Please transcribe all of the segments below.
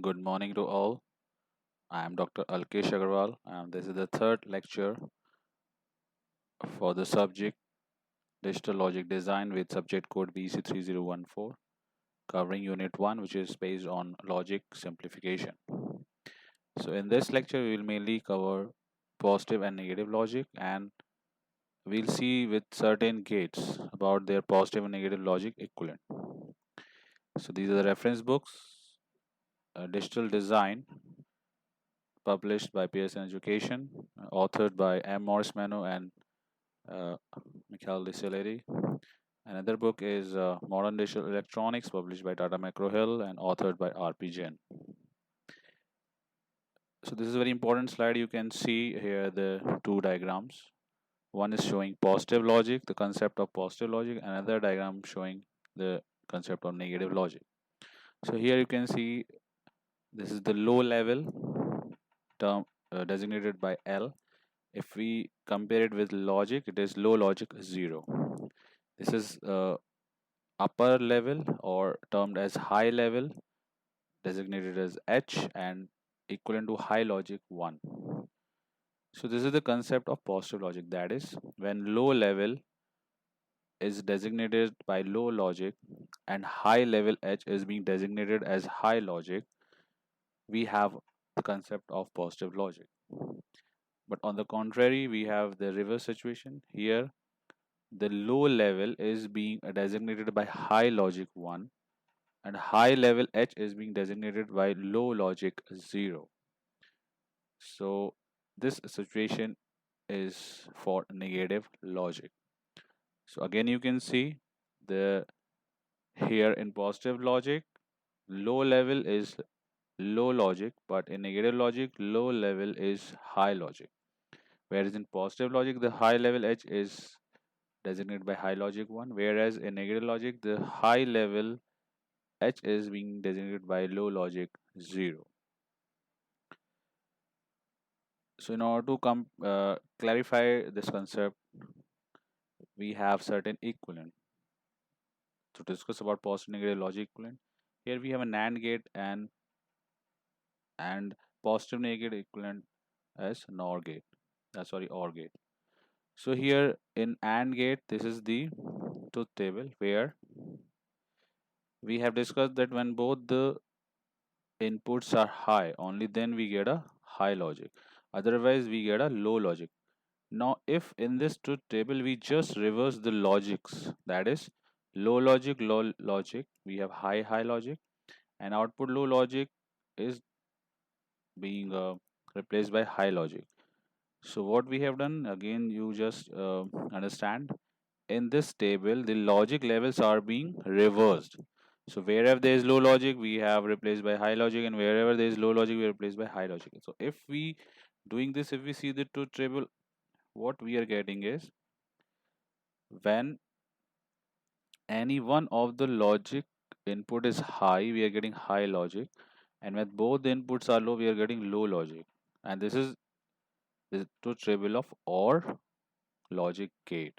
Good morning to all. I am Dr. Alkesh Agarwal, and this is the third lecture for the subject Digital Logic Design with subject code BC3014, covering Unit 1, which is based on logic simplification. So, in this lecture, we will mainly cover positive and negative logic, and we'll see with certain gates about their positive and negative logic equivalent. So, these are the reference books, Digital Design, published by Pearson Education, authored by M. Morris Mano and uh, Mikhail Desaleri. Another book is Modern Digital Electronics, published by Tata McGraw-Hill and authored by R.P. Jain. So this is a very important slide. You can see here the two diagrams. One is showing positive logic, the concept of positive logic. Another diagram showing the concept of negative logic. So here you can see this is the low level term designated by L. If we compare it with logic, it is low logic 0. This is upper level or termed as high level, designated as H, and equivalent to high logic 1. So this is the concept of positive logic, that is when low level is designated by low logic and high level H is being designated as high logic, we have the concept of positive logic. But on the contrary, we have the reverse situation. Here the low level is being designated by high logic 1 and high level H is being designated by low logic 0. So this situation is for negative logic. So again you can see the here in positive logic low level is low logic, but in negative logic low level is high logic. Whereas in positive logic the high level H is designated by high logic 1, whereas in negative logic the high level H is being designated by low logic 0. So in order to clarify this concept, we have certain equivalent. To discuss about positive negative logic equivalent, here we have a NAND gate and positive negative equivalent as NOR gate. Sorry, OR gate. So here in AND gate, this is the truth table where we have discussed that when both the inputs are high, only then we get a high logic. Otherwise, we get a low logic. Now, if in this truth table we just reverse the logics, that is low logic, we have high logic, and output low logic is being replaced by high logic. So what we have done, again you just understand, in this table the logic levels are being reversed. So wherever there is low logic we have replaced by high logic, and wherever there is low logic we replace by high logic. So if we doing this, if we see the truth table, what we are getting is when any one of the logic input is high, we are getting high logic, and when both the inputs are low, we are getting low logic. And this is the truth table of OR logic gate.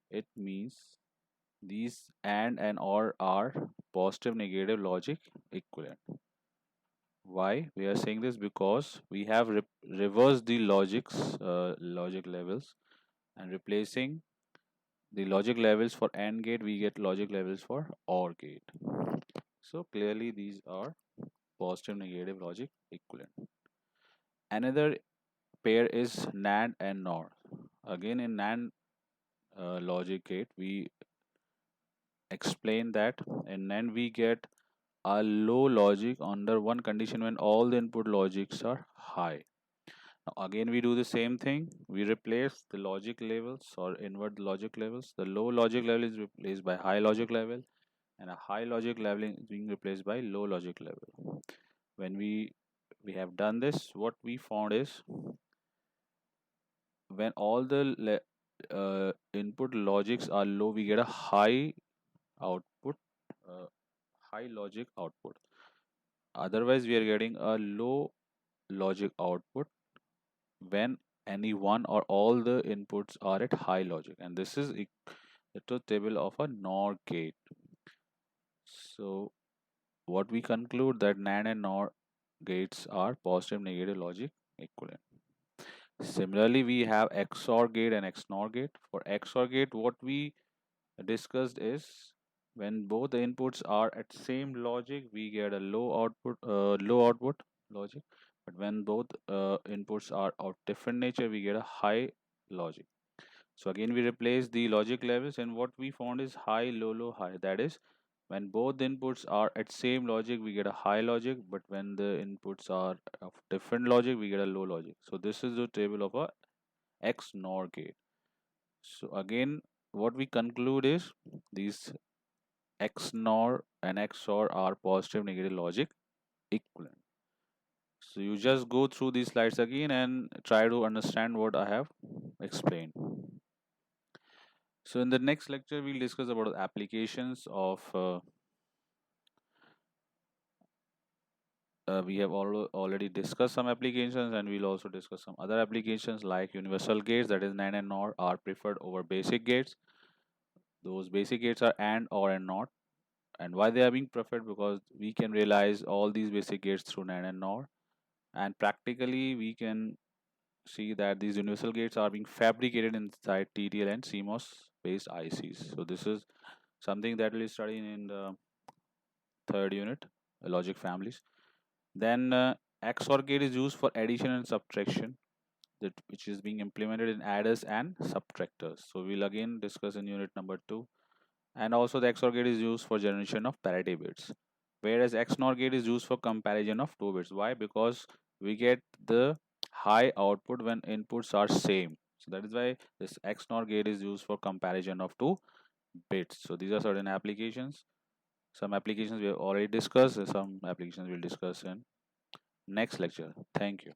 It means these and OR are positive negative logic equivalent. Why we are saying this? Because we have reversed the logic levels and replacing the logic levels for AND gate, we get logic levels for OR gate. So clearly these are positive negative logic equivalent. Another pair is NAND and NOR. Again in NAND logic gate we explain that in NAND we get a low logic under one condition when all the input logics are high. Now again we do the same thing. We replace the logic levels or invert the logic levels. The low logic level is replaced by high logic level, and a high logic level is being replaced by low logic level. When we have done this, what we found is when all the input logics are low, we get a high output, uh, high logic output. Otherwise we are getting a low logic output when any one or all the inputs are at high logic, and this is the truth table of a NOR gate. So what we conclude that NAND and NOR gates are positive negative logic equivalent. Similarly, we have XOR gate and XNOR gate. For XOR gate, what we discussed is when both the inputs are at same logic, we get a low output logic. But when both inputs are of different nature, we get a high logic. So again, we replace the logic levels, and what we found is high, low, low, high. That is, when both inputs are at same logic, we get a high logic, but when the inputs are of different logic, we get a low logic. So this is the table of a XNOR gate. So again, what we conclude is these XNOR and XOR are positive negative logic equivalent. So you just go through these slides again and try to understand what I have explained. So in the next lecture, we'll discuss about the applications of we have already discussed some applications, and we'll also discuss some other applications like universal gates, that is NAND and NOR are preferred over basic gates. Those basic gates are AND, OR and NOT. And why they are being preferred? Because we can realize all these basic gates through NAND and NOR, and practically we can see that these universal gates are being fabricated inside TTL and CMOS based ICs. So this is something that we'll study in the third unit, logic families. Then XOR gate is used for addition and subtraction, that which is being implemented in adders and subtractors. So we'll again discuss in unit number 2. And also the XOR gate is used for generation of parity bits, whereas XNOR gate is used for comparison of 2 bits. Why? Because we get the high output when inputs are same. So that is why this XNOR gate is used for comparison of 2 bits. So these are certain applications. Some applications we have already discussed, some applications we'll discuss in next lecture. Thank you.